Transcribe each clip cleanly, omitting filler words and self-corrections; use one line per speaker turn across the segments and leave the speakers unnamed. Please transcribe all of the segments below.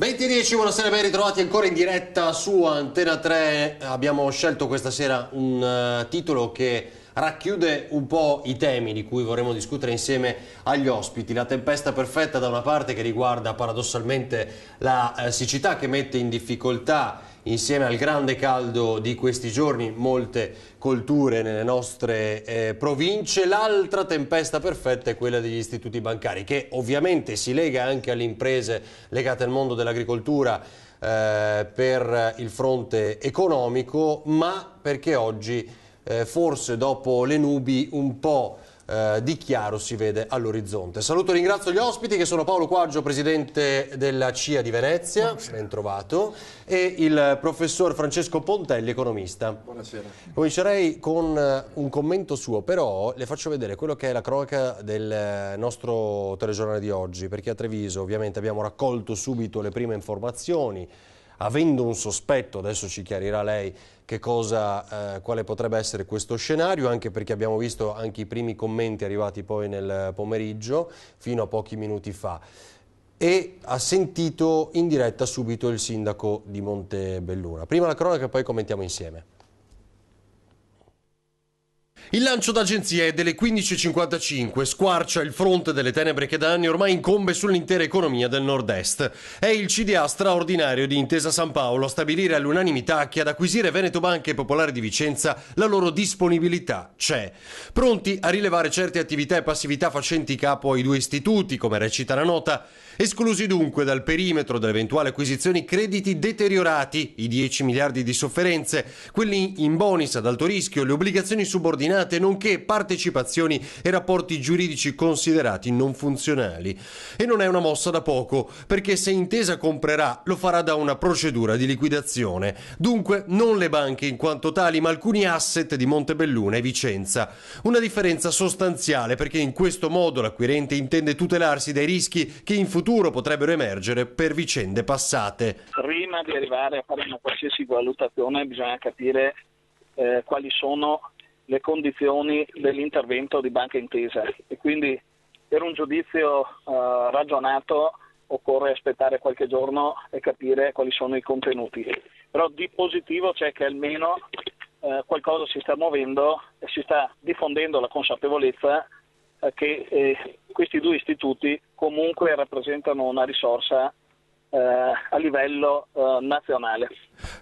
20:10, buonasera, ben ritrovati ancora in diretta su Antena 3. Abbiamo scelto questa sera un titolo che racchiude un po' i temi di cui vorremmo discutere insieme agli ospiti. La tempesta perfetta da una parte, che riguarda paradossalmente la siccità che mette in difficoltà, insieme al grande caldo di questi giorni, molte colture nelle nostre province. L'altra tempesta perfetta è quella degli istituti bancari, che ovviamente si lega anche alle imprese legate al mondo dell'agricoltura per il fronte economico, ma perché oggi forse dopo le nubi un po' di chiaro si vede all'orizzonte. Saluto e ringrazio gli ospiti, che sono Paolo Quaggio, presidente della CIA di Venezia, buonasera, ben trovato, e il professor Francesco Pontelli, economista.
Buonasera.
Comincerei con un commento suo, però le faccio vedere quello che è la cronaca del nostro telegiornale di oggi, perché a Treviso ovviamente abbiamo raccolto subito le prime informazioni, avendo un sospetto, adesso ci chiarirà lei che cosa, quale potrebbe essere questo scenario, anche perché abbiamo visto anche i primi commenti arrivati poi nel pomeriggio, fino a pochi minuti fa, e ha sentito in diretta subito il sindaco di Montebelluna. Prima la cronaca, poi commentiamo insieme. Il lancio d'agenzia è delle 15:55, squarcia il fronte delle tenebre che da anni ormai incombe sull'intera economia del nord-est. È il CDA straordinario di Intesa San Paolo a stabilire all'unanimità che ad acquisire Veneto Banca e Popolare di Vicenza la loro disponibilità c'è. Pronti a rilevare certe attività e passività facenti capo ai due istituti, come recita la nota, esclusi dunque dal perimetro delle eventuali acquisizioni crediti deteriorati, i 10 miliardi di sofferenze, quelli in bonus ad alto rischio, le obbligazioni subordinate, nonché partecipazioni e rapporti giuridici considerati non funzionali. E non è una mossa da poco, perché se Intesa comprerà lo farà da una procedura di liquidazione. Dunque non le banche in quanto tali, ma alcuni asset di Montebelluna e Vicenza. Una differenza sostanziale, perché in questo modo l'acquirente intende tutelarsi dai rischi che in futuro potrebbero emergere per vicende passate.
Prima di arrivare a fare una qualsiasi valutazione bisogna capire quali sono le condizioni dell'intervento di Banca Intesa, e quindi per un giudizio ragionato occorre aspettare qualche giorno e capire quali sono i contenuti. Però di positivo c'è che almeno qualcosa si sta muovendo e si sta diffondendo la consapevolezza che questi due istituti comunque rappresentano una risorsa a livello nazionale.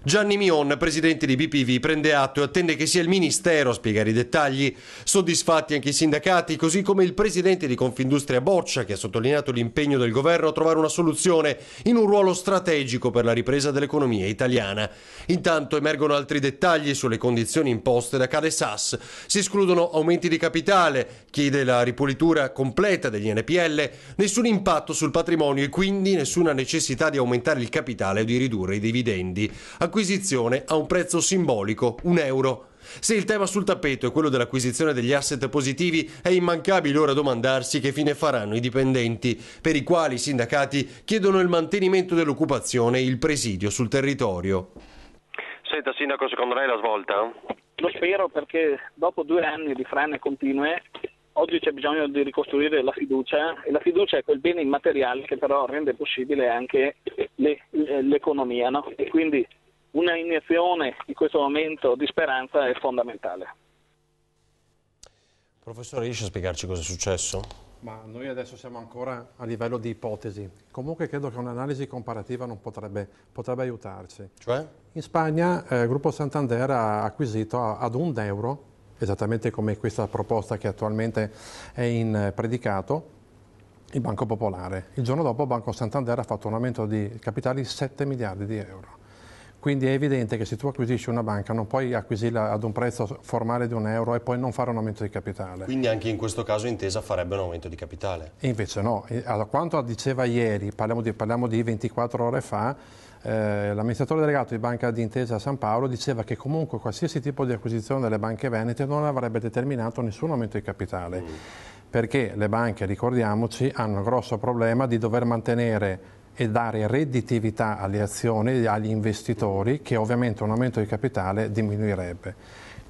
Gianni Mion, presidente di BPV, prende atto e attende che sia il Ministero a spiegare i dettagli. Soddisfatti anche i sindacati, così come il presidente di Confindustria Boccia, che ha sottolineato l'impegno del governo a trovare una soluzione in un ruolo strategico per la ripresa dell'economia italiana. Intanto emergono altri dettagli sulle condizioni imposte da Cadesas. Si escludono aumenti di capitale, chiede la ripulitura completa degli NPL, nessun impatto sul patrimonio e quindi nessuna necessità di aumentare il capitale o di ridurre i dividendi. Acquisizione a un prezzo simbolico, €1. Se il tema sul tappeto è quello dell'acquisizione degli asset positivi, è immancabile ora domandarsi che fine faranno i dipendenti, per i quali i sindacati chiedono il mantenimento dell'occupazione e il presidio sul territorio.
Senta Sindaco, secondo lei la svolta?
Lo spero, perché dopo 2 anni di frane continue oggi c'è bisogno di ricostruire la fiducia, e la fiducia è quel bene immateriale che però rende possibile anche l'economia, no? E quindi una iniezione in questo momento di speranza è fondamentale.
Professore, riesce a spiegarci cosa è successo?
Ma noi adesso siamo ancora a livello di ipotesi. Comunque credo che un'analisi comparativa non potrebbe aiutarci.
Cioè?
In Spagna il Gruppo Santander ha acquisito ad €1, esattamente come questa proposta che attualmente è in predicato, il Banco Popolare. Il giorno dopo Banco Santander ha fatto un aumento di capitali di €7 miliardi. Quindi è evidente che se tu acquisisci una banca non puoi acquisirla ad un prezzo formale di €1 e poi non fare un aumento di capitale.
Quindi anche in questo caso Intesa farebbe un aumento di capitale?
E invece no. A quanto diceva ieri, parliamo di 24 ore fa, l'amministratore delegato di Banca di Intesa San Paolo diceva che comunque qualsiasi tipo di acquisizione delle banche venete non avrebbe determinato nessun aumento di capitale, perché le banche, ricordiamoci, hanno un grosso problema di dover mantenere e dare redditività alle azioni, agli investitori, che ovviamente un aumento di capitale diminuirebbe.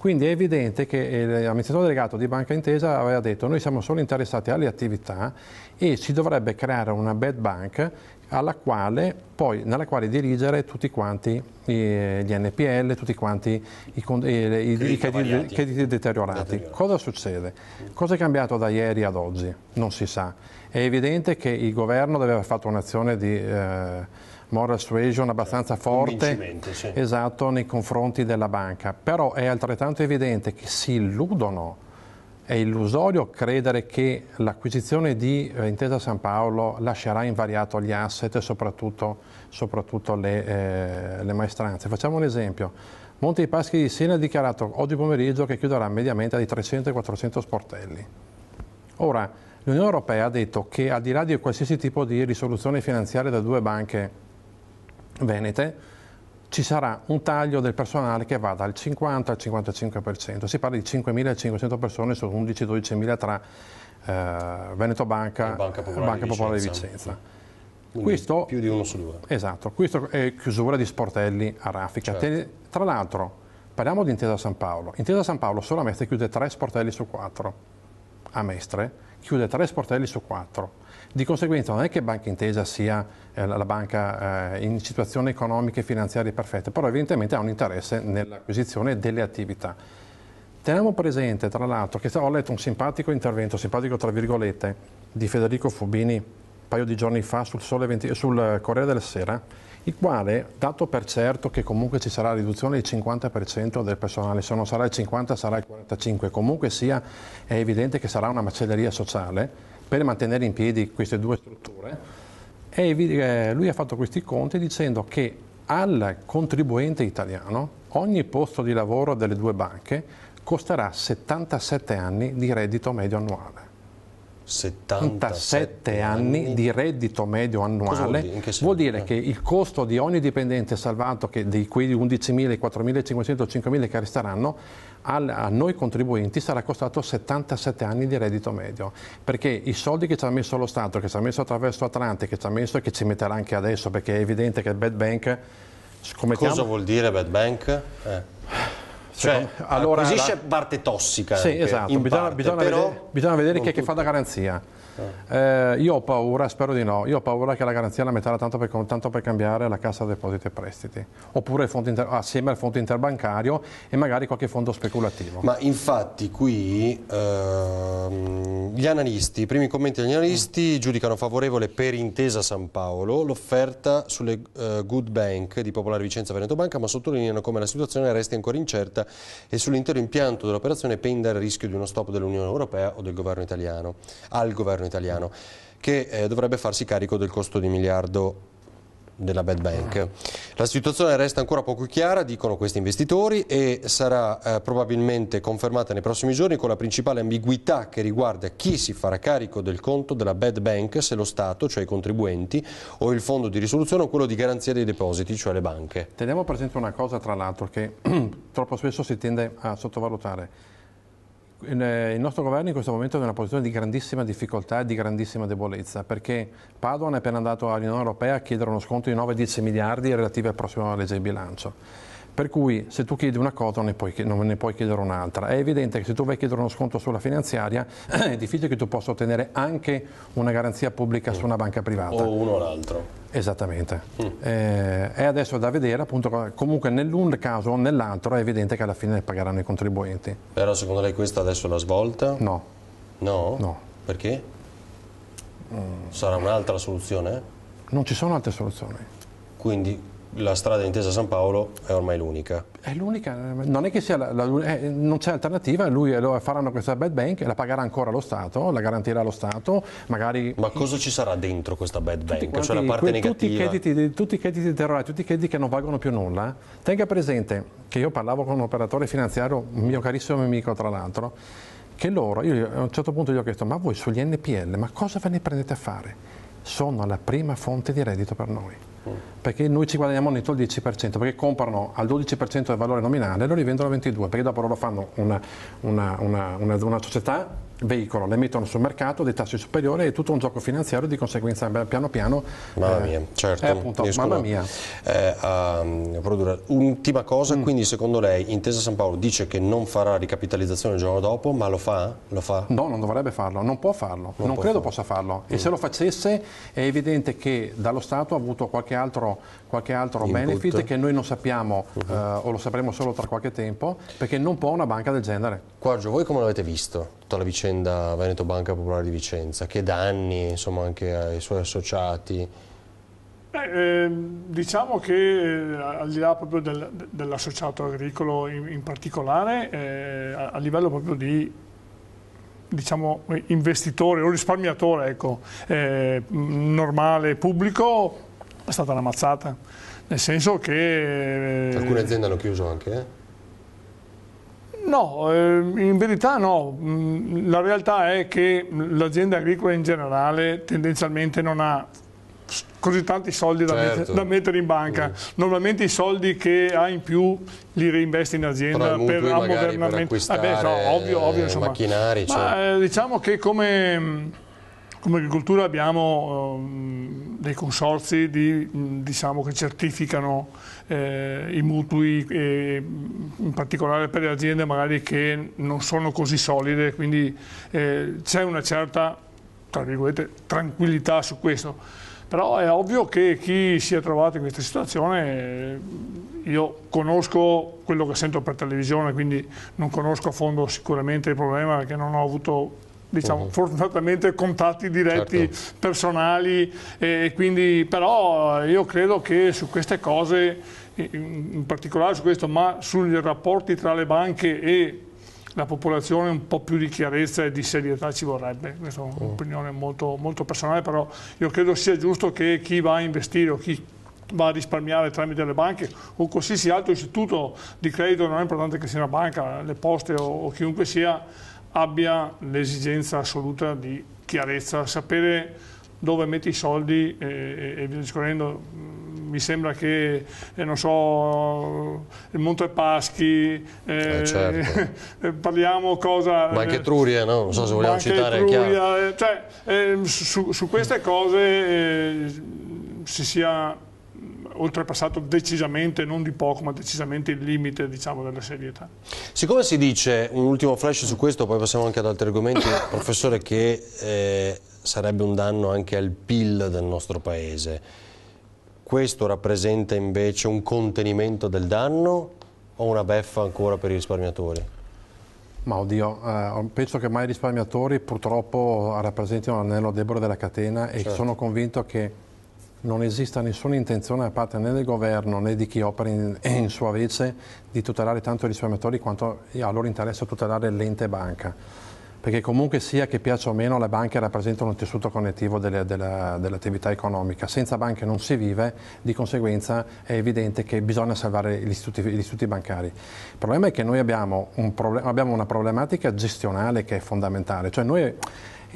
Quindi è evidente che l'amministratore delegato di Banca Intesa aveva detto: noi siamo solo interessati alle attività e si dovrebbe creare una bad bank nella quale dirigere tutti quanti gli NPL, tutti quanti i crediti deteriorati. Cosa succede? Cosa è cambiato da ieri ad oggi? Non si sa. È evidente che il governo deve aver fatto un'azione di moral suasion abbastanza forte,
sì.
esatto, nei confronti della banca, però è altrettanto evidente che si illudono. È illusorio credere che l'acquisizione di Intesa San Paolo lascerà invariato gli asset e soprattutto le maestranze. Facciamo un esempio. Monte dei Paschi di Siena ha dichiarato oggi pomeriggio che chiuderà mediamente di 300 e 400 sportelli. Ora, l'Unione Europea ha detto che al di là di qualsiasi tipo di risoluzione finanziaria da due banche venete, ci sarà un taglio del personale che va dal 50 al 55%. Si parla di 5.500 persone su 11-12.000 tra Veneto Banca
e Banca
Popolare di Vicenza.
Questo, più di uno su due.
Esatto, questo è chiusura di sportelli a raffica.
Certo.
Tra l'altro, parliamo di Intesa San Paolo. Intesa San Paolo solo a Mestre chiude 3 sportelli su 4. A Mestre chiude 3 sportelli su 4. Di conseguenza non è che Banca Intesa sia la banca in situazioni economiche e finanziarie perfette, però evidentemente ha un interesse nell'acquisizione delle attività. Teniamo presente, tra l'altro, che ho letto un simpatico intervento, simpatico tra virgolette, di Federico Fubini un paio di giorni fa sul Corriere della Sera, il quale, dato per certo che comunque ci sarà riduzione del 50% del personale, se non sarà il 50 sarà il 45, comunque sia è evidente che sarà una macelleria sociale per mantenere in piedi queste due strutture, e lui ha fatto questi conti dicendo che al contribuente italiano ogni posto di lavoro delle due banche costerà 77 anni di reddito medio annuale. 77 anni di reddito medio annuale vuol dire che il costo di ogni dipendente salvato, che di quei 11.000, 4.500, 5.000 che resteranno, a noi contribuenti sarà costato 77 anni di reddito medio, perché i soldi che ci ha messo lo Stato, che ci ha messo attraverso Atlante, che ci ha messo e che ci metterà anche adesso, perché è evidente che il bad bank...
Cosa vuol dire bad bank? Cioè, allora, acquisisce parte tossica.
Sì, esatto, bisogna vedere che fa da garanzia. Io ho paura, spero di no, io ho paura che la garanzia la metterà tanto per cambiare la Cassa Depositi e Prestiti, oppure assieme al fondo interbancario e magari qualche fondo speculativo.
Ma infatti qui gli analisti, i primi commenti degli analisti giudicano favorevole per Intesa San Paolo l'offerta sulle Good Bank di Popolare Vicenza Veneto Banca, ma sottolineano come la situazione resti ancora incerta e sull'intero impianto dell'operazione penda il rischio di uno stop dell'Unione Europea o del governo italiano, che dovrebbe farsi carico del costo di miliardo della bad bank. La situazione resta ancora poco chiara, dicono questi investitori, e sarà probabilmente confermata nei prossimi giorni, con la principale ambiguità che riguarda chi si farà carico del conto della bad bank, se lo Stato, cioè i contribuenti, o il fondo di risoluzione, o quello di garanzia dei depositi, cioè le banche.
Teniamo presente una cosa, tra l'altro, che troppo spesso si tende a sottovalutare. Il nostro governo in questo momento è in una posizione di grandissima difficoltà e di grandissima debolezza, perché Padoan è appena andato all'Unione Europea a chiedere uno sconto di 9-10 miliardi relativi al prossimo legge di bilancio. Per cui se tu chiedi una cosa non ne puoi chiedere un'altra. È evidente che se tu vai a chiedere uno sconto sulla finanziaria è difficile che tu possa ottenere anche una garanzia pubblica su una banca privata.
O uno o l'altro.
Esattamente. È adesso da vedere, appunto, comunque nell'un caso o nell'altro è evidente che alla fine ne pagheranno i contribuenti.
Però secondo lei questa adesso è la svolta?
No.
No?
No.
Perché? Sarà un'altra soluzione?
Non ci sono altre soluzioni.
Quindi la strada di Intesa San Paolo è ormai l'unica?
È l'unica, non è che sia non c'è alternativa, faranno questa bad bank, la pagherà ancora lo Stato, la garantirà lo Stato, magari...
Ma cosa ci sarà dentro questa bad bank? Cioè la parte negativa?
Tutti i crediti deteriorati, tutti i crediti che non valgono più nulla. Tenga presente che io parlavo con un operatore finanziario, un mio carissimo amico tra l'altro, che io a un certo punto gli ho chiesto: ma voi sugli NPL, ma cosa ve ne prendete a fare? Sono la prima fonte di reddito per noi. Perché noi ci guadagniamo netto il 10%, perché comprano al 12% del valore nominale e lo rivendono al 22%, perché dopo loro fanno una società veicolo, le mettono sul mercato dei tassi superiori, è tutto un gioco finanziario, di conseguenza piano piano
mamma mia, certo,
appunto, mamma mia.
A produrre. Ultima cosa, quindi secondo lei Intesa Sanpaolo dice che non farà ricapitalizzazione il giorno dopo, ma lo fa? Lo fa?
No, non dovrebbe farlo, non può farlo, non credo possa farlo, e se lo facesse è evidente che dallo Stato ha avuto qualche altro benefit che noi non sappiamo o lo sapremo solo tra qualche tempo, perché non può una banca del genere.
Quaggio, voi come l'avete visto tutta la vicenda Veneto Banca Popolare di Vicenza? Che danni, insomma, anche ai suoi associati?
Diciamo che al di là proprio dell'associato agricolo in particolare, a livello proprio di, diciamo, investitore o risparmiatore, ecco, normale, pubblico, è stata una mazzata, nel senso che...
Alcune aziende hanno chiuso anche,
No, in verità no. La realtà è che l'azienda agricola in generale tendenzialmente non ha così tanti soldi da mettere in banca. Normalmente i soldi che ha in più li reinveste in azienda per ammodernamento. Ovvio, insomma.
Macchinari.
Ma, diciamo che come agricoltura abbiamo dei consorzi diciamo, che certificano i mutui, in particolare per le aziende magari che non sono così solide, quindi c'è una certa, tra virgolette, tranquillità su questo. Però è ovvio che chi si è trovato in questa situazione, io conosco quello che sento per televisione, quindi non conosco a fondo sicuramente il problema, perché non ho avuto, diciamo, fortunatamente contatti diretti, personali, e quindi, però io credo che su queste cose, in particolare su questo, ma sugli rapporti tra le banche e la popolazione, un po' più di chiarezza e di serietà ci vorrebbe. Questa è un'opinione molto, molto personale, però io credo sia giusto che chi va a investire o chi va a risparmiare tramite le banche o qualsiasi altro istituto di credito, non è importante che sia una banca, le poste o chiunque sia, abbia l'esigenza assoluta di chiarezza, sapere dove metti i soldi e via discorrendo. Mi sembra che, non so, il Monte Paschi,
certo.
Parliamo cosa...
Ma anche Etruria, no? Non so se vogliamo citare, Etruria,
su queste cose si sia oltrepassato decisamente, non di poco, ma decisamente il limite, diciamo, della serietà.
Siccome si dice, un ultimo flash su questo, poi passiamo anche ad altri argomenti, professore, che sarebbe un danno anche al PIL del nostro Paese. Questo rappresenta invece un contenimento del danno o una beffa ancora per i risparmiatori?
Ma oddio, penso che mai i risparmiatori purtroppo rappresentino l'anello debole della catena e sono convinto che non esista nessuna intenzione da parte né del governo né di chi opera in sua vece di tutelare tanto i risparmiatori quanto a loro interessa tutelare l'ente banca. Perché comunque sia che piaccia o meno, le banche rappresentano un tessuto connettivo dell'attività economica. Senza banche non si vive, di conseguenza è evidente che bisogna salvare gli istituti bancari. Il problema è che noi abbiamo una problematica gestionale che è fondamentale. Cioè noi,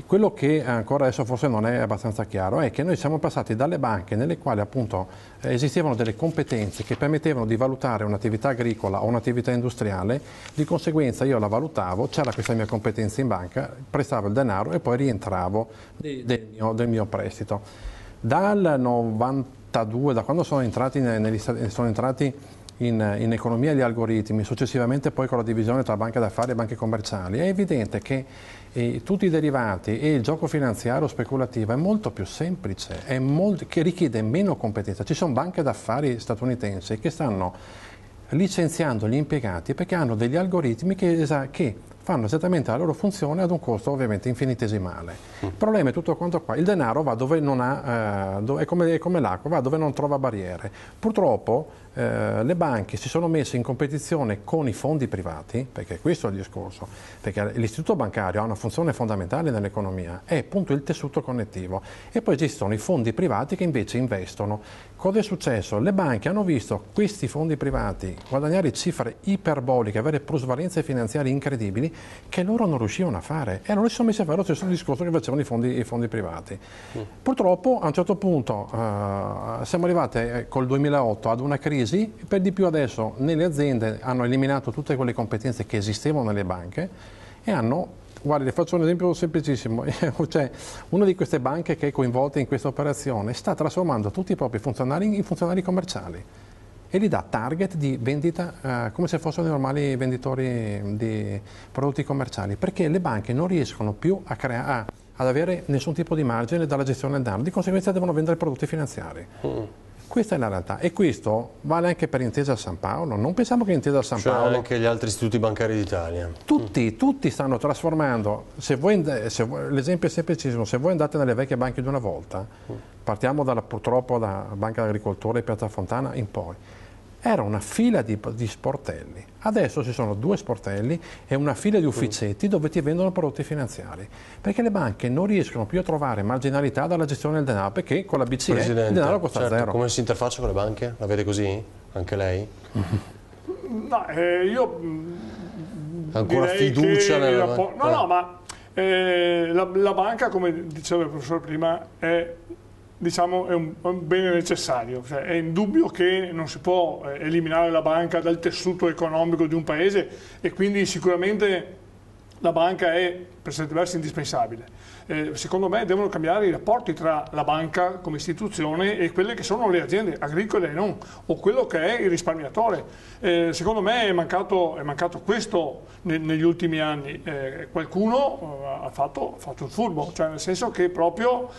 quello che ancora adesso forse non è abbastanza chiaro è che noi siamo passati dalle banche nelle quali appunto esistevano delle competenze che permettevano di valutare un'attività agricola o un'attività industriale, di conseguenza io la valutavo, c'era questa mia competenza in banca, prestavo il denaro e poi rientravo del mio prestito. Dal 92, da quando sono entrati in economia gli algoritmi, successivamente poi con la divisione tra banche d'affari e banche commerciali, è evidente che tutti i derivati e il gioco finanziario speculativo è molto più semplice, che richiede meno competenza. Ci sono banche d'affari statunitensi che stanno licenziando gli impiegati perché hanno degli algoritmi che fanno esattamente la loro funzione ad un costo ovviamente infinitesimale. Il problema è tutto quanto qua, il denaro va dove non ha, è come l'acqua, va dove non trova barriere. Purtroppo le banche si sono messe in competizione con i fondi privati, perché questo è il discorso, perché l'istituto bancario ha una funzione fondamentale nell'economia, è appunto il tessuto connettivo, e poi esistono i fondi privati che invece investono. Cosa è successo? Le banche hanno visto questi fondi privati guadagnare cifre iperboliche, avere plusvalenze finanziarie incredibili che loro non riuscivano a fare, e allora si sono messi a fare lo stesso discorso che facevano i fondi privati. Purtroppo a un certo punto siamo arrivati col 2008 ad una crisi, per di più adesso nelle aziende hanno eliminato tutte quelle competenze che esistevano nelle banche e hanno Guardi, le faccio un esempio semplicissimo. Cioè, una di queste banche che è coinvolta in questa operazione sta trasformando tutti i propri funzionari in funzionari commerciali e li dà target di vendita come se fossero normali venditori di prodotti commerciali, perché le banche non riescono più ad avere nessun tipo di margine dalla gestione del danno, di conseguenza devono vendere prodotti finanziari. Questa è la realtà e questo vale anche per Intesa San Paolo. Non pensiamo che Intesa San Paolo...
anche gli altri istituti bancari d'Italia.
Tutti stanno trasformando. L'esempio è semplicissimo, se voi andate nelle vecchie banche di una volta, partiamo purtroppo da Banca d'Agricoltura e Piazza Fontana in poi, era una fila di sportelli. Adesso ci sono 2 sportelli e una fila di ufficetti dove ti vendono prodotti finanziari, perché le banche non riescono più a trovare marginalità dalla gestione del denaro, perché con la BCE il denaro costa zero.
Come si interfaccia con le banche? La vede così? Anche lei?
No, io
ancora fiducia nella banca?
Ma la banca, come diceva il professore prima, è un bene necessario, cioè, è indubbio che non si può eliminare la banca dal tessuto economico di un paese e quindi sicuramente la banca è per certi versi indispensabile. Secondo me devono cambiare i rapporti tra la banca come istituzione e quelle che sono le aziende agricole e non, o quello che è il risparmiatore. Secondo me è mancato questo negli ultimi anni. Qualcuno ha fatto il furbo, cioè nel senso che proprio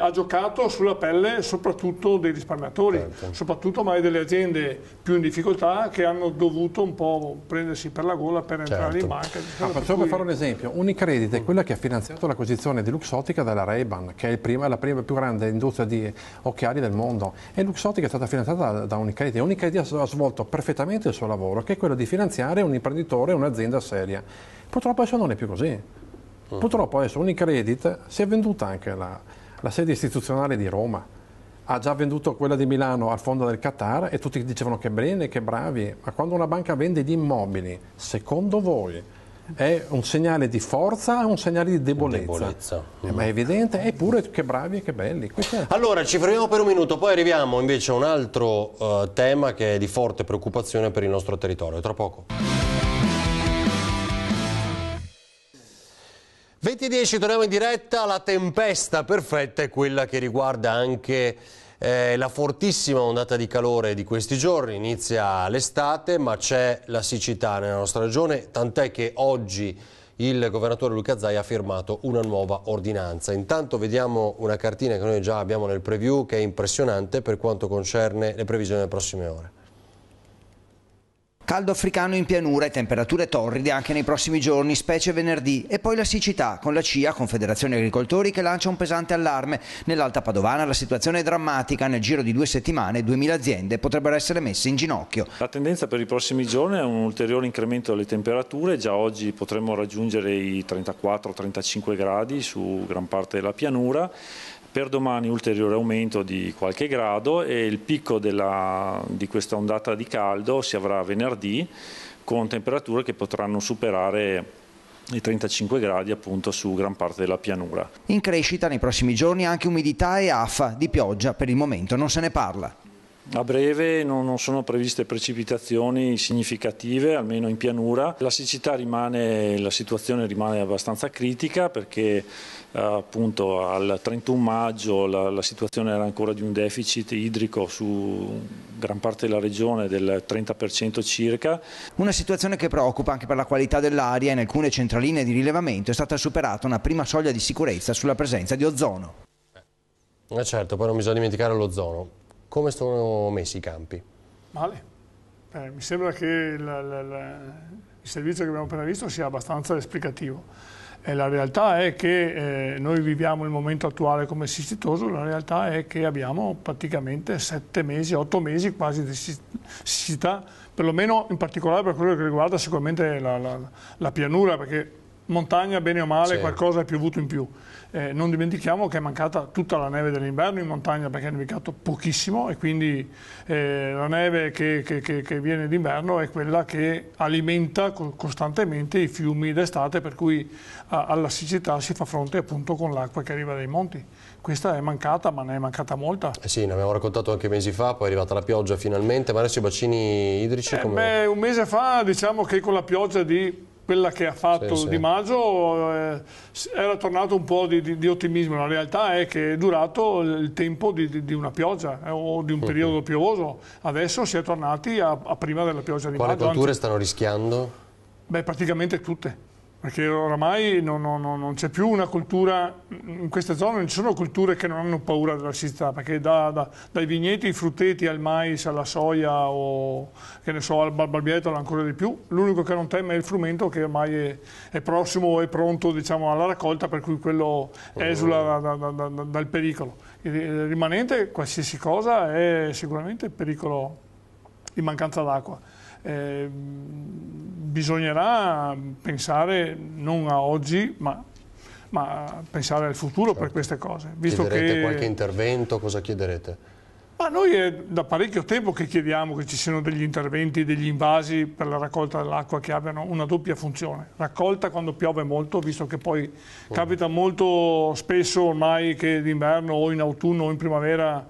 ha giocato sulla pelle soprattutto dei risparmiatori, soprattutto magari delle aziende più in difficoltà che hanno dovuto un po' prendersi per la gola per entrare in banca.
Facciamo per fare un esempio. Unicredit è quella che ha finanziato l'acquisizione di Luxottica dalla Ray-Ban, che è la prima più grande industria di occhiali del mondo, e Luxottica è stata finanziata da Unicredit e Unicredit ha svolto perfettamente il suo lavoro, che è quello di finanziare un imprenditore, un'azienda seria. Purtroppo adesso non è più così. Purtroppo adesso Unicredit si è venduta anche la sede istituzionale di Roma, ha già venduto quella di Milano al fondo del Qatar e tutti dicevano che bene, che bravi, ma quando una banca vende gli immobili, secondo voi è un segnale di forza o un segnale di debolezza? Ma è evidente, eppure che bravi e che belli.
Allora ci fermiamo per un minuto, poi arriviamo invece a un altro tema che è di forte preoccupazione per il nostro territorio. Tra poco. 20:10, torniamo in diretta. La tempesta perfetta è quella che riguarda anche la fortissima ondata di calore di questi giorni. Inizia l'estate, ma c'è la siccità nella nostra regione, tant'è che oggi il governatore Luca Zaia ha firmato una nuova ordinanza. Intanto vediamo una cartina che noi già abbiamo nel preview, che è impressionante per quanto concerne le previsioni delle prossime ore.
Caldo africano in pianura e temperature torride anche nei prossimi giorni, specie venerdì, e poi la siccità, con la CIA, Confederazione Agricoltori, che lancia un pesante allarme. Nell'Alta Padovana la situazione è drammatica, nel giro di 2 settimane 2000 aziende potrebbero essere messe in ginocchio.
La tendenza per i prossimi giorni è un ulteriore incremento delle temperature, già oggi potremmo raggiungere i 34-35 gradi su gran parte della pianura. Per domani ulteriore aumento di qualche grado e il picco di questa ondata di caldo si avrà venerdì, con temperature che potranno superare i 35 gradi appunto su gran parte della pianura.
In crescita nei prossimi giorni anche umidità e affa, di pioggia per il momento non se ne parla.
A breve non sono previste precipitazioni significative, almeno in pianura. La siccità la situazione rimane abbastanza critica perché appunto al 31 maggio la situazione era ancora di un deficit idrico su gran parte della regione del 30% circa.
Una situazione che preoccupa anche per la qualità dell'aria. In alcune centraline di rilevamento è stata superata una prima soglia di sicurezza sulla presenza di ozono.
Certo, poi non bisogna dimenticare l'ozono. Come sono messi i campi?
Male. Mi sembra che il servizio che abbiamo appena visto sia abbastanza esplicativo. La realtà è che noi viviamo il momento attuale come siccitoso, la realtà è che abbiamo praticamente 7 mesi, 8 mesi quasi di siccità, perlomeno in particolare per quello che riguarda sicuramente la pianura, perché montagna bene o male sì, qualcosa è piovuto in più. Non dimentichiamo che è mancata tutta la neve dell'inverno in montagna perché è nevicato pochissimo e quindi la neve che viene d'inverno è quella che alimenta costantemente i fiumi d'estate, per cui alla siccità si fa fronte appunto con l'acqua che arriva dai monti. Questa è mancata, ma ne è mancata molta.
Sì, ne abbiamo raccontato anche mesi fa, poi è arrivata la pioggia finalmente, ma adesso i bacini idrici come...
un mese fa diciamo che con la pioggia di quella che ha fatto Di Maggio era tornato un po' di ottimismo. La realtà è che è durato il tempo di una pioggia o di un periodo piovoso. Adesso si è tornati a prima della pioggia di maggio.
Quali colture stanno rischiando?
Beh, praticamente tutte. Perché oramai non c'è più una cultura, in queste zone non ci sono culture che non hanno paura della siccità, perché dai vigneti, ai frutteti, al mais, alla soia o che ne so, al barbietolo ancora di più, l'unico che non teme è il frumento, che ormai è prossimo e pronto, diciamo, alla raccolta, per cui quello esula dal pericolo. Il rimanente, qualsiasi cosa, è sicuramente pericolo di mancanza d'acqua. Bisognerà pensare non a oggi ma pensare al futuro, per queste cose.
Chiederete qualche intervento? Cosa chiederete?
Ma noi è da parecchio tempo che chiediamo che ci siano degli interventi, degli invasi per la raccolta dell'acqua che abbiano una doppia funzione. Raccolta quando piove molto, visto che poi capita molto spesso ormai che d'inverno o in autunno o in primavera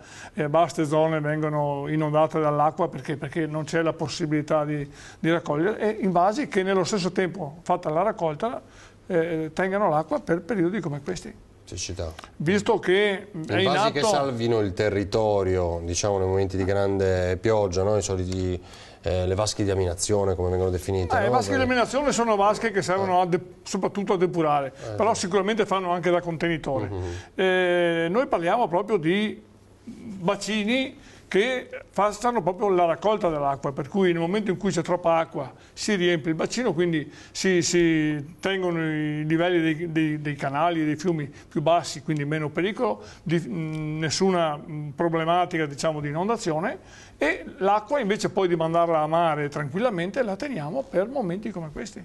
vaste zone vengono inondate dall'acqua perché non c'è la possibilità di raccogliere, e invasi che nello stesso tempo, fatta la raccolta, tengano l'acqua per periodi come questi.
Siccità.
Visto che è in atto...
che salvino il territorio, diciamo, nei momenti di grande pioggia, no? I soliti le vasche di aminazione, come vengono definite. No?
Le vasche di aminazione sono vasche che servono soprattutto a depurare, però sicuramente fanno anche da contenitore. Noi parliamo proprio di bacini che facciano proprio la raccolta dell'acqua, per cui nel momento in cui c'è troppa acqua si riempie il bacino, quindi si tengono i livelli dei canali e dei fiumi più bassi, quindi meno pericolo, nessuna problematica, diciamo, di inondazione, e l'acqua invece poi di mandarla a mare tranquillamente la teniamo per momenti come questi,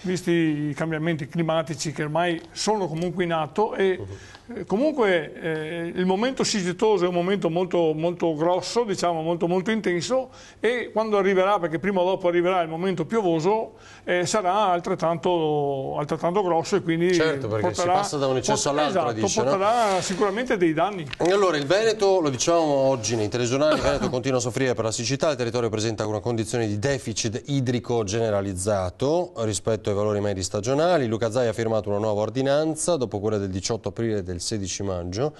visti i cambiamenti climatici che ormai sono comunque in atto. E comunque il momento siccitoso è un momento molto, molto grosso, diciamo, molto intenso, e quando arriverà, perché prima o dopo arriverà il momento piovoso, sarà altrettanto grosso, e quindi
certo, perché si passa da un eccesso all'altro,
porterà sicuramente dei danni.
Allora, il Veneto, lo dicevamo oggi nei telegiornali, il Veneto continua a soffrire per la siccità, il territorio presenta una condizione di deficit idrico generalizzato rispetto ai valori medi stagionali. Luca Zaia ha firmato una nuova ordinanza dopo quella del 18 aprile e del 16 maggio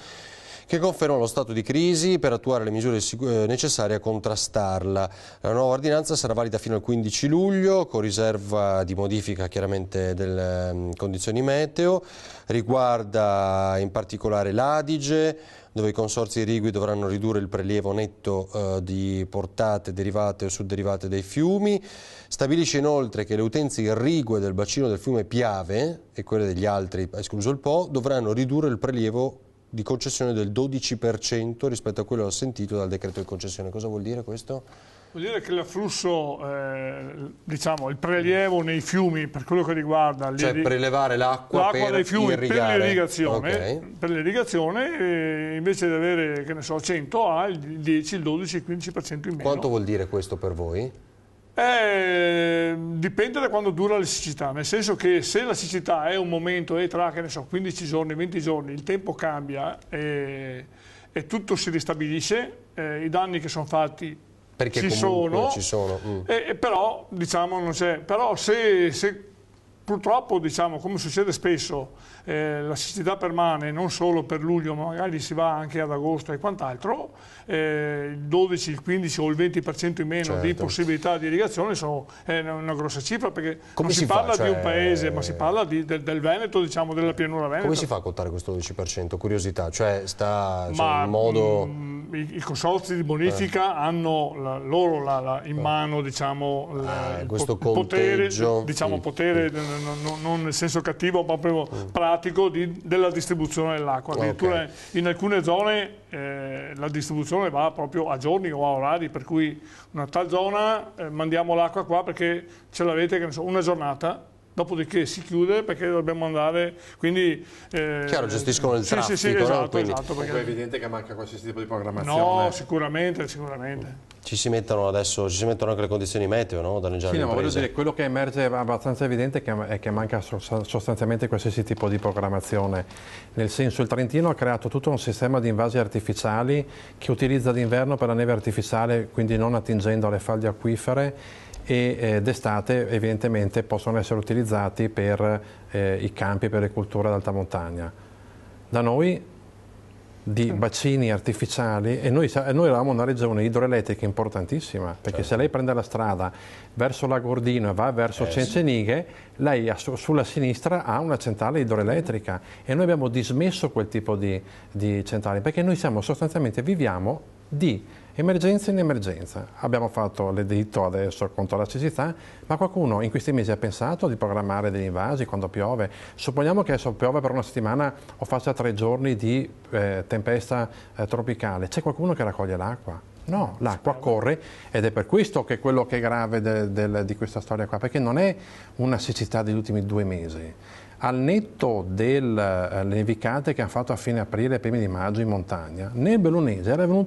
che conferma lo stato di crisi per attuare le misure necessarie a contrastarla. La nuova ordinanza sarà valida fino al 15 luglio con riserva di modifica chiaramente delle condizioni meteo, riguarda in particolare l'Adige, dove i consorzi irrigui dovranno ridurre il prelievo netto di portate derivate o sudderivate dai fiumi. Stabilisce inoltre che le utenze irrigue del bacino del fiume Piave e quelle degli altri, escluso il Po, dovranno ridurre il prelievo di concessione del 12% rispetto a quello assentito dal decreto di concessione. Cosa vuol dire questo?
Vuol dire che l'afflusso, diciamo, il prelievo nei fiumi, per quello che riguarda...
Cioè prelevare l'acqua
dai fiumi
irrigare.
Per l'irrigazione, invece di avere, che ne so, 100, ha il 10, il 12, il 15% in meno.
Quanto vuol dire questo per voi?
Dipende da quando dura la siccità, nel senso che se la siccità è un momento e tra, che ne so, 15 giorni, 20 giorni, il tempo cambia e tutto si ristabilisce, i danni che sono fatti ci sono. Però diciamo non c'è. Però se purtroppo, diciamo, come succede spesso, la siccità permane non solo per luglio, ma magari si va anche ad agosto e quant'altro, il 12, il 15 o il 20% in meno di possibilità di irrigazione è una grossa cifra, periodo, perché non si parla di un paese, ma si parla del Veneto, diciamo, della pianura veneta.
Come si fa a contare questo 12%? Curiosità, cioè sta in modo...
I consorzi di bonifica hanno in mano, diciamo,
questo
potere, diciamo, potere non nel senso cattivo, ma proprio pratico della distribuzione dell'acqua. Addirittura in alcune zone la distribuzione va proprio a giorni o a orari, per cui una tal zona mandiamo l'acqua qua perché ce l'avete, che ne so, una giornata, dopodiché si chiude perché dobbiamo andare, quindi...
Chiaro, gestiscono il traffico,
sì, esatto,
no?
esatto, perché
è evidente che manca qualsiasi tipo di programmazione.
No, sicuramente.
Ci si mettono anche le condizioni meteo, no? Danneggiare le
imprese.
imprese.
Voglio dire, quello che emerge abbastanza evidente è che manca sostanzialmente qualsiasi tipo di programmazione. Nel senso, il Trentino ha creato tutto un sistema di invasi artificiali che utilizza d'inverno per la neve artificiale, quindi non attingendo alle falde acquifere, e d'estate evidentemente possono essere utilizzati per i campi per le colture ad alta montagna. Da noi di bacini artificiali, e noi eravamo una regione idroelettrica importantissima, perché se lei prende la strada verso la Gordino e va verso Cencenighe, lei sulla sinistra ha una centrale idroelettrica e noi abbiamo dismesso quel tipo di centrali, perché noi viviamo di emergenza in emergenza. Abbiamo fatto l'editto adesso contro la siccità, ma qualcuno in questi mesi ha pensato di programmare degli invasi quando piove? Supponiamo che adesso piove per una settimana o faccia 3 giorni di tempesta tropicale, c'è qualcuno che raccoglie l'acqua? No, l'acqua corre, ed è per questo che quello che è grave di questa storia qua, perché non è una siccità degli ultimi 2 mesi. Al netto delle nevicate che hanno fatto a fine aprile e primi di maggio in montagna, nel Bellunese erano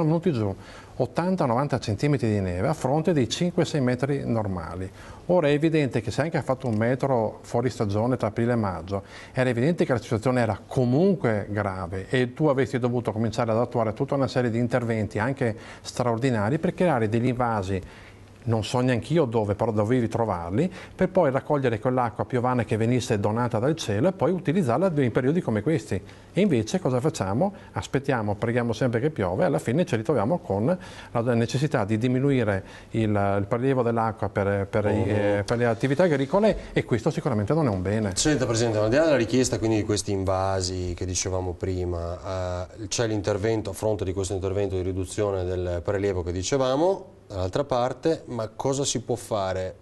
venuti giù 80-90 cm di neve a fronte dei 5-6 metri normali. Ora è evidente che se anche ha fatto 1 metro fuori stagione tra aprile e maggio, era evidente che la situazione era comunque grave e tu avresti dovuto cominciare ad attuare tutta una serie di interventi anche straordinari per creare degli invasi. Non so neanch'io dove, però dovevi trovarli, per poi raccogliere quell'acqua piovana che venisse donata dal cielo e poi utilizzarla in periodi come questi. E invece cosa facciamo? Aspettiamo, preghiamo sempre che piove e alla fine ci ritroviamo con la necessità di diminuire il prelievo dell'acqua per le attività agricole, e questo sicuramente non è un bene.
Senta Presidente, al di là della richiesta quindi di questi invasi che dicevamo prima, c'è l'intervento, a fronte di questo intervento di riduzione del prelievo che dicevamo, dall'altra parte, ma cosa si può fare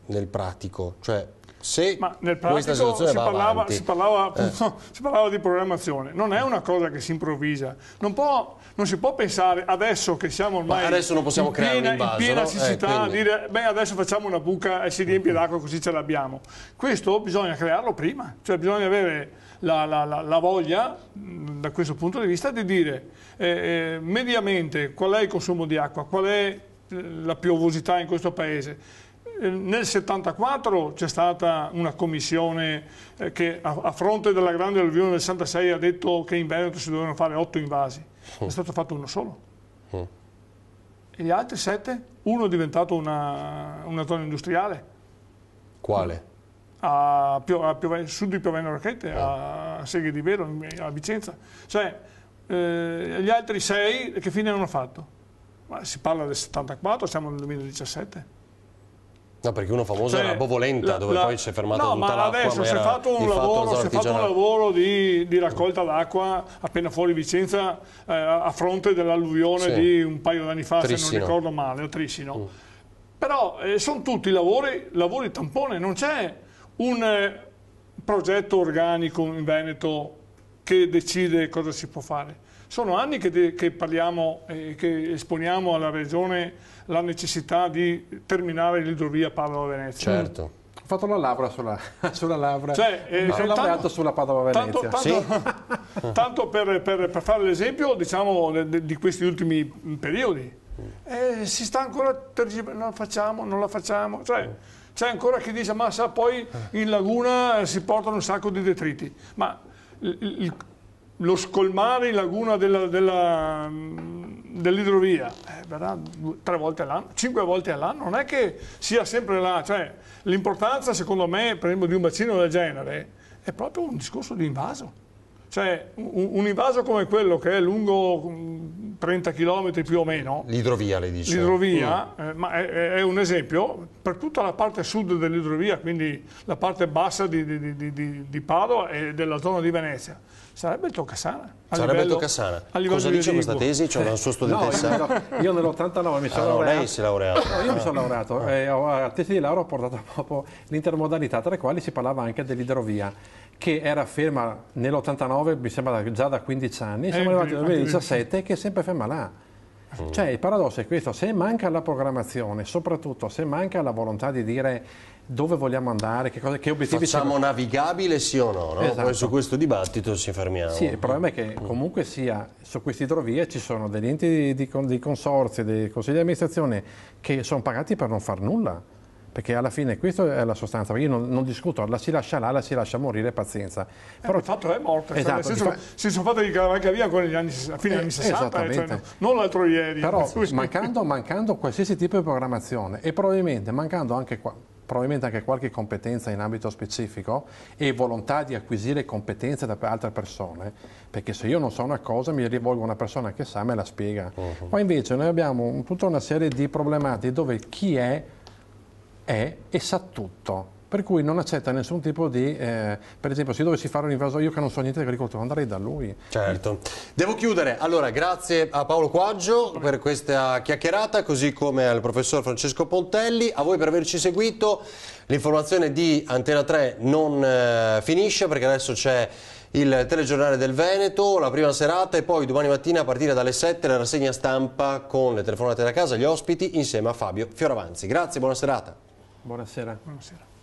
nel pratico? Cioè, se
nel pratico
questa situazione
si parlava di programmazione, non è una cosa che si improvvisa, non si può pensare adesso che siamo ormai
adesso non possiamo creare un invaso,
in piena siccità, dire beh adesso facciamo una buca e si riempie d'acqua così ce l'abbiamo. Questo bisogna crearlo prima, cioè bisogna avere la voglia da questo punto di vista di dire mediamente qual è il consumo di acqua, qual è la piovosità in questo paese. Nel 74 c'è stata una commissione che a fronte della grande alluvione del 66 ha detto che in Veneto si dovevano fare 8 invasi, è stato fatto uno solo. E gli altri 7? Uno è diventato una zona industriale.
Quale?
A sud di Pioveno Racchette, a Seghe di Vero, a Vicenza. Cioè, gli altri 6 che fine hanno fatto? Ma si parla del 74, siamo nel 2017.
No, perché uno famoso era Bovolenta, dove poi si è fermata tutta l'acqua.
No, ma adesso si è fatto un lavoro di raccolta d'acqua appena fuori Vicenza, a fronte dell'alluvione di un paio d'anni fa, Trissino, se non ricordo male, o Trissino. Però sono tutti lavori tampone, non c'è un progetto organico in Veneto che decide cosa si può fare. Sono anni che parliamo e che esponiamo alla Regione la necessità di terminare l'idrovia Padova-Venezia.
Certo.
Ho fatto la laurea sulla laurea, mi sono laureato sulla Padova-Venezia.
Tanto per fare l'esempio, diciamo, di questi ultimi periodi. Si sta ancora non la facciamo. Cioè, c'è ancora chi dice, ma sa, poi in laguna si portano un sacco di detriti. Ma lo scolmare in laguna dell'idrovia verrà 3 volte all'anno, 5 volte all'anno, non è che sia sempre là. Cioè, l'importanza, secondo me, per esempio, di un bacino del genere è proprio un discorso di invaso. Cioè, un invaso come quello che è lungo 30 km più o meno.
L'idrovia, lei dice?
L'idrovia, ma è un esempio per tutta la parte sud dell'idrovia, quindi la parte bassa di Padova e della zona di Venezia. Sarebbe il Toccasana.
Sarebbe il Toccasana. Cosa dice questa tesi? C'è una sua studentessa?
No, io nell'89 mi sono laureato.
Lei si è laureato.
Io mi sono laureato. A tesi di laurea ho portato proprio l'intermodalità, tra le quali si parlava anche dell'idrovia, che era ferma nell'89, mi sembra già da 15 anni, siamo arrivati nel 2017 che è sempre ferma là. Cioè il paradosso è questo: se manca la programmazione, soprattutto se manca la volontà di dire dove vogliamo andare, che obiettivi
facciamo navigabile, sì o no?
Esatto.
Poi su questo dibattito ci fermiamo.
Sì, il problema è che comunque sia su queste idrovie ci sono degli enti di consorzi, dei consigli di amministrazione che sono pagati per non far nulla. perché alla fine questa è la sostanza, perché io non discuto, la si lascia là, la si lascia morire, pazienza.
Però il fatto è morta,
esatto,
nel senso fatto di che la banca via a fine anni 60, cioè, non l'altro ieri.
Però mancando qualsiasi tipo di programmazione e probabilmente mancando anche qualche competenza in ambito specifico e volontà di acquisire competenze da altre persone, perché se io non so una cosa mi rivolgo a una persona che sa e me la spiega. Poi invece noi abbiamo tutta una serie di problematiche dove chi è e sa tutto, per cui non accetta nessun tipo di, per esempio se io dovessi fare un invaso, io che non so niente di agricoltura, andrei da lui.
Certo. Devo chiudere, allora grazie a Paolo Quaggio per questa chiacchierata, così come al professor Francesco Pontelli, a voi per averci seguito. L'informazione di Antena 3 non finisce, perché adesso c'è il telegiornale del Veneto, la prima serata, e poi domani mattina a partire dalle 7 la rassegna stampa con le telefonate da casa, gli ospiti insieme a Fabio Fioravanzi. Grazie, buona serata.
Buonasera.
Buonasera.